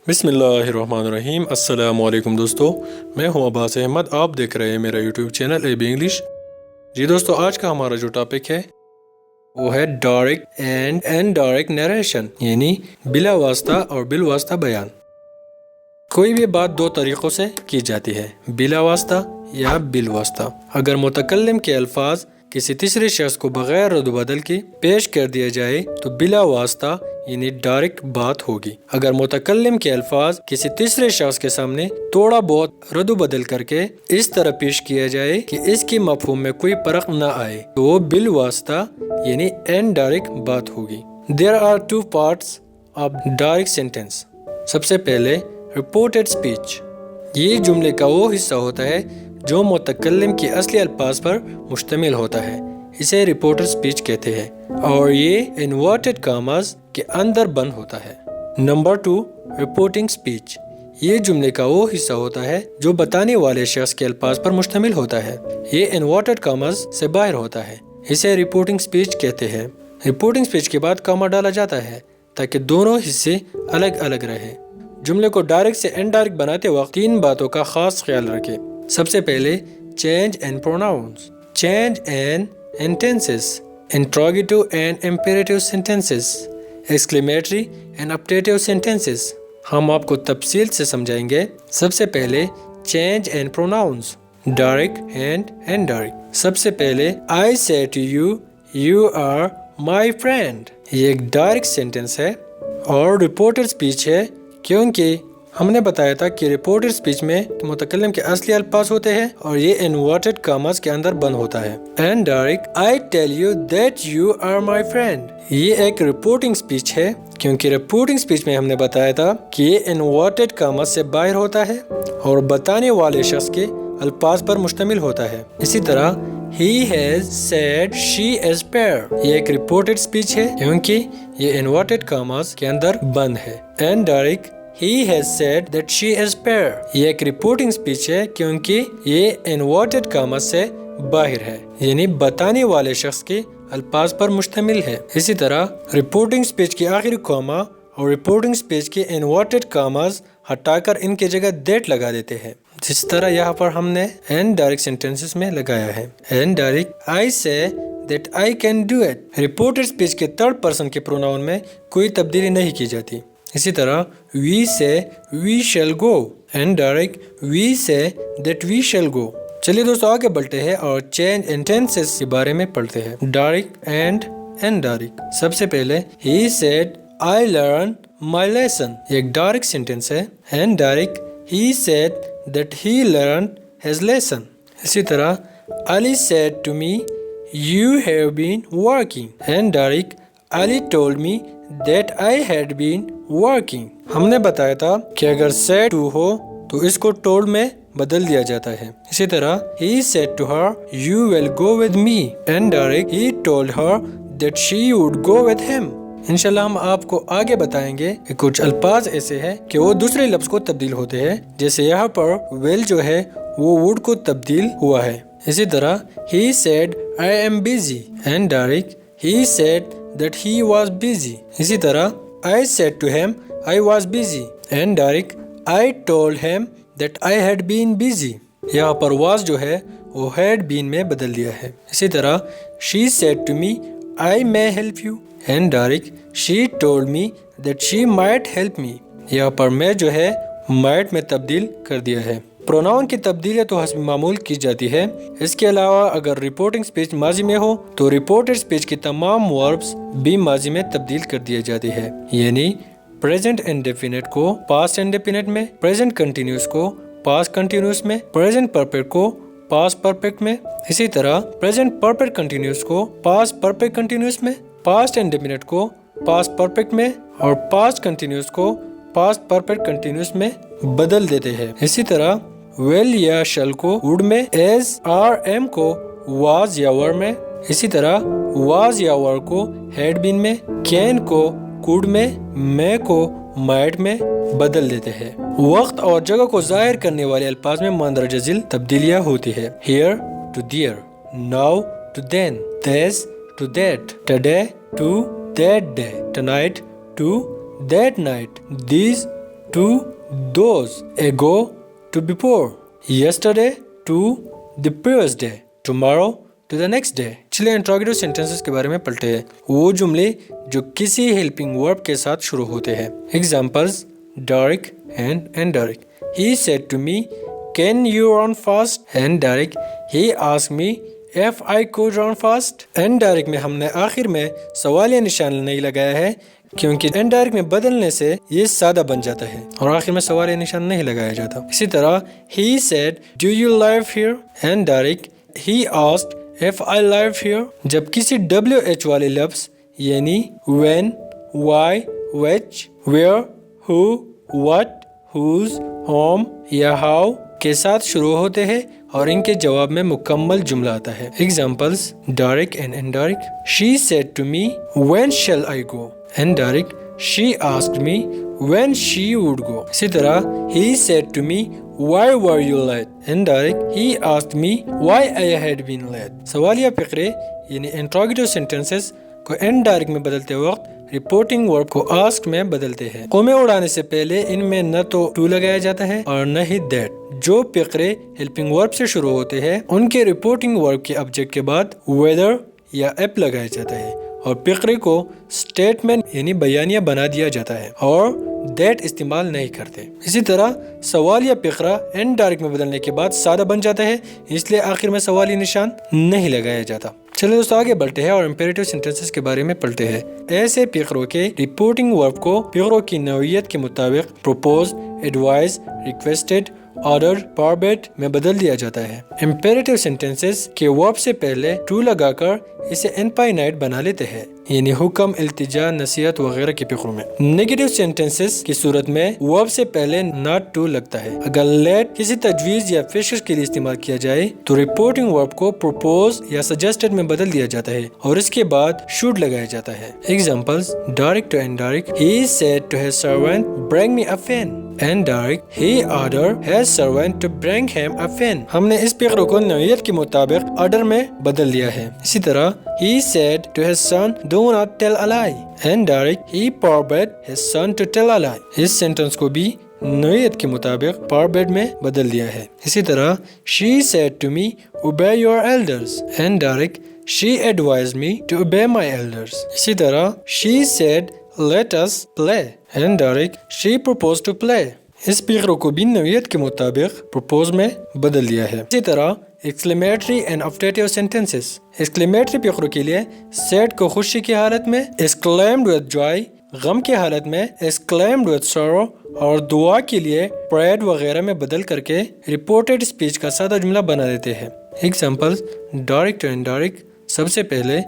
بسم اللہ الرحمن الرحیم۔ السلام علیکم دوستو، میں ہوں عباس احمد، آپ دیکھ رہے ہیں میرا YouTube channel A B English. جی دوستو، آج کا ہمارا جو ٹاپک ہے وہ ہے ڈائریکٹ اینڈ انڈائریکٹ نیریشن، یعنی بلا واسطہ اور بالواسطہ بیان۔ کوئی بھی بات دو طریقوں سے کی جاتی ہے، بلا واسطہ یا بالواسطہ۔ اگر متکلم کے الفاظ کسی تیسرے شخص کو بغیر رد و بدل کے پیش کر دیا جائے تو بلا واسطہ یعنی ڈائریکٹ بات ہوگی۔ اگر متکلم کے الفاظ کسی تیسرے شخص کے سامنے تھوڑا بہت رد و بدل کر کے اس طرح پیش کیا جائے کہ اس کی مفہوم میں کوئی فرق نہ آئے تو وہ بالواسطہ یعنی انڈائریکٹ بات ہوگی۔ There are two parts of direct sentence۔ سب سے پہلے reported speech۔ یہ جملے کا وہ حصہ ہوتا ہے جو متکلم کے اصلی الفاظ پر مشتمل ہوتا ہے، اسے رپورٹر سپیچ کہتے ہیں، اور یہ انورٹڈ کاماز کے اندر بند ہوتا ہے۔ Number 2، reporting speech. یہ جملے کا وہ حصہ ہوتا ہے جو بتانے والے شخص کے الفاظ پر مشتمل ہوتا ہے، یہ انورٹڈ کاماز سے باہر ہوتا ہے، اسے رپورٹنگ سپیچ کہتے ہیں۔ رپورٹنگ سپیچ کے بعد کاما ڈالا جاتا ہے تاکہ دونوں حصے الگ الگ رہیں۔ جملے کو ڈائریکٹ سے انڈائریکٹ بناتے وقت 3 باتوں کا خاص خیال رکھیں۔ سب سے پہلے change in pronouns, change in tenses, interrogative and imperative sentences, exclamatory and optative sentences. ہم آپ کو تفصیل سے سمجھائیں گے۔ سب سے پہلے change in pronouns, direct and indirect. سب سے پہلے I say to you, you are my friend۔ یہ ایک ڈائریکٹ سینٹینس ہے اور رپورٹر سپیچ ہے، کیونکہ ہم نے بتایا تھا کہ رپورٹر سپیچ میں متکلم کے اصلی الفاظ ہوتے ہیں اور یہ انورٹڈ کاماز کے اندر بند ہوتا ہے۔ Indirect I tell you that you are my friend۔ یہ ایک رپورٹنگ سپیچ ہے کیونکہ رپورٹنگ سپیچ میں ہم نے بتایا تھا کہ یہ انورٹڈ کاماز سے باہر ہوتا ہے اور بتانے والے شخص کے الفاظ پر مشتمل ہوتا ہے۔ اسی طرح He has said she is fair۔ یہ ایک رپورٹڈ سپیچ ہے کیونکہ یہ انورٹڈ کاماز کے اندر بند ہے۔ Indirect He has said that she is fair۔ یہ ایک رپورٹنگ سپیچ ہے کیونکہ یہ انورٹڈ کاماز سے باہر ہے، یعنی بتانے والے شخص کے الفاظ پر مشتمل ہے۔ اسی طرح رپورٹنگ سپیچ کی آخری کاما اور رپورٹنگ سپیچ کے انورٹڈ کاماز ہٹا کر ان کی جگہ دیٹ لگا دیتے ہیں، جس طرح یہاں پر ہم نے انڈائریکٹ سینٹینسز میں لگایا ہے۔ Indirect I say that I can do it۔ Reported speech کے تھرڈ پرسن کے پروناؤن میں کوئی تبدیلی نہیں کی جاتی۔ اسی طرح we say we shall go۔ Indirect we say that we shall go۔ چلیے دوستو آگے بڑھتے ہیں اور چینج ان ٹینسز کے بارے میں پڑھتے ہیں، ڈائریکٹ اینڈ انڈائریکٹ۔ سب سے پہلے he said I learned my lesson۔ یہ ایک ڈائریکٹ سینٹینس ہے۔ Indirect he said that he learned his lesson۔ اسی طرح Ali said to me you have been working۔ Indirect Ali told me that I had been working۔ ہم نے بتایا تھا کہ اگر said to ہو تو اس کو told میں بدل دیا جاتا ہے۔ اسی طرح he said to her you will go with me۔ indirect he told her that she would go with him۔ انشاءاللہ ہم آپ کو آگے بتائیں گے کہ کچھ الفاظ ایسے ہیں کہ وہ دوسرے لفظ کو تبدیل ہوتے ہیں، جیسے یہاں پر will جو ہے وہ would کو تبدیل ہوا ہے۔ اسی طرح he said I am busy۔ indirect he said that he was busy۔ اسی طرح I said to him I was busy۔ indirect I told him that I had been busy۔ یہاں پر was جو ہے وہ had been میں بدل دیا ہے۔ اسی طرح she said to me I may help you۔ indirect she told me that she might help me۔ یہاں پر میں جو ہے might میں تبدیل کر دیا ہے۔ پروناؤن کی تبدیلی تو حسب معمول کی جاتی ہے۔ اس کے علاوہ اگر رپورٹنگ سپیچ ماضی میں ہو تو رپورٹڈ سپیچ کی تمام وربز بھی ماضی میں تبدیل کر دیا جاتی ہے، یعنی پریزنٹ انڈیفینٹ کو پاسٹ انڈیفینٹ میں، پریزنٹ کنٹینیوس کو پاسٹ کنٹینیوس میں، پریزنٹ پرفیکٹ کو پاسٹ پرفیکٹ میں۔ اسی طرح پریزنٹ پرفیکٹ کنٹینیوس کو پاسٹ پرفیکٹ کنٹینیوس میں، پاسٹ انڈیفینٹ کو پاسٹ پرفیکٹ میں اور پاسٹ کنٹینیوس کو پاسٹ پرفیکٹ کنٹینیوس میں بدل دیتے ہیں۔ اسی طرح will یا shall کو would میں، as or am کو was یا were میں، اسی طرح was یا were کو had been میں، can کو could میں، may کو might میں بدل دیتے ہیں۔ وقت اور جگہ کو ظاہر کرنے والے الفاظ میں مندرجہ ذیل تبدیلیاں ہوتی ہے۔ here to there، now to then، this to that، today to that day، tonight to that night، these to those, ago to before, yesterday to the previous day, tomorrow to the next day. چلے interrogative sentences کے بارے میں پلٹے ہیں. وہ جملے جو کسی helping ورب کے ساتھ شروع ہوتے ہیں. Examples: Derek and Derek. He said to me, "Can you run fast?" And Derek, he asked me if I could run fast. And Derek میں ہم نے آخر میں سوالیہ نشان نہیں لگایا ہے کیونکہ and Derek میں بدلنے سے یہ سادہ بن جاتا ہے اور آخر میں سوالیہ نشان نہیں لگایا جاتا. اسی طرح he said, "Do you live here?" And Derek, he asked if I live here. جب کسی WH والے لفظ یعنی when, why, which, where, who, what, whose, whom یا how کے ساتھ شروع ہوتے ہیں اور ان کے جواب میں مکمل جملہ آتا ہے. Examples: Derek and Derek. She said to me, "When shall I go?" And Derek, she asked me when she would go. اسی طرح he said to me, "Why were you late?" And Derek, he asked me why I had been late. سوالیہ فقرے یعنی interrogative sentences کو and Derek میں بدلتے وقت reporting ورب کو آسک میں بدلتے ہیں. قومیں اڑانے سے پہلے ان میں نہ تو ٹو لگایا جاتا ہے اور نہ ہی دیٹ. جو فقرے ہیلپنگ ورب سے شروع ہوتے ہیں ان کے رپورٹنگ ورب کے آبجیکٹ کے بعد ویدر یا ایپ لگایا جاتا ہے اور فقرے کو اسٹیٹمنٹ یعنی بیانیہ بنا دیا جاتا ہے اور دیٹ استعمال نہیں کرتے. اسی طرح سوالیہ فقرہ اینڈ ڈائریکٹ میں بدلنے کے بعد سادہ بن جاتا ہے، اس لیے آخر میں سوالی نشان نہیں لگایا جاتا. چلے دوستو آگے بڑھتے ہیں اور امپیریٹو سینٹنسز کے بارے میں پڑھتے ہیں. ایسے فقروں کے رپورٹنگ ورب کو فقروں کی نوعیت کے مطابق پروپوز، ایڈوائز، ریکویسٹڈ، آرڈر، پاربیٹ میں بدل دیا جاتا ہے. امپیریٹو سینٹنسز کے ورب سے پہلے ٹو لگا کر اسے انفائنائٹ بنا لیتے ہیں، یعنی حکم، التجا، نصیحت وغیرہ کے فقروں میں. نیگیٹو سینٹنسز کی صورت میں ورب سے پہلے ناٹ ٹو لگتا ہے. اگر لیٹ کسی تجویز یا پیشکش کے لیے استعمال کیا جائے تو رپورٹنگ ورب کو پروپوز یا سجیسٹڈ میں بدل دیا جاتا ہے اور اس کے بعد شوڈ لگایا جاتا ہے. Examples: Derek to and Derek. He said to his servant, "Bring me a fan." And Derek, he ordered his servant to bring him a fan. ہم نے اس فقرے کو نوعیت کے مطابق آرڈر میں بدل دیا ہے. اسی طرح he said to his son, "Do not tell a lie." And Derek, he forbade his son to tell a lie. اس سینٹنس کو بھی نوعیت کے مطابق forbade میں بدل دیا ہے. اسی طرح she said to me, "Obey your elders." And Derek, she advised me to obey my elders. اسی طرح she said, "Let us play." And Derek, she proposed to play. اس فقروں کو بھی نوعیت کے مطابق propose میں بدل دیا ہے. اسی طرح exclamatory and optative sentences. exclamatory فقروں کے لیے said کو خوشی کی حالت میں، exclaimed with joy غم کی حالت میں، exclaimed with sorrow اور دعا کے لیے prayed وغیرہ میں بدل کر کے reported speech کا سادہ جملہ بنا دیتے ہیں. Examples: Derek to and Derek. سب سے پہلے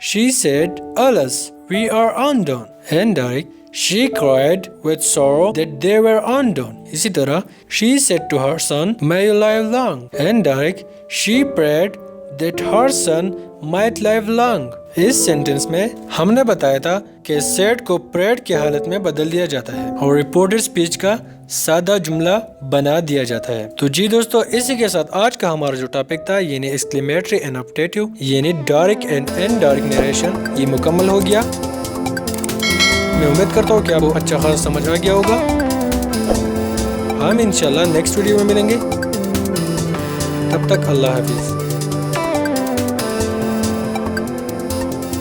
she said, "Alas, we are undone." And Derek, she cried with sorrow that they were undone. اسی طرح she said to her son, "May you live long." And Derek, she prayed that her son might live long. Us sentence میں ہم نے بتایا تھا کہ said کو prayed کی حالت میں بدل دیا جاتا ہے اور reported speech کا سادہ جملہ بنا دیا جاتا ہے. تو جی دوستو، اسی کے ساتھ آج کا ہمارا جو ٹاپک تھا یعنی exclamatory and optative یعنی Derek and Derek narration یہ مکمل ہو گیا. میں امید کرتا ہوں کہ آپ کو اچھا خاصا سمجھ آ گیا ہوگا. ہم انشاءاللہ نیکسٹ ویڈیو میں ملیں گے. تب تک اللہ حافظ.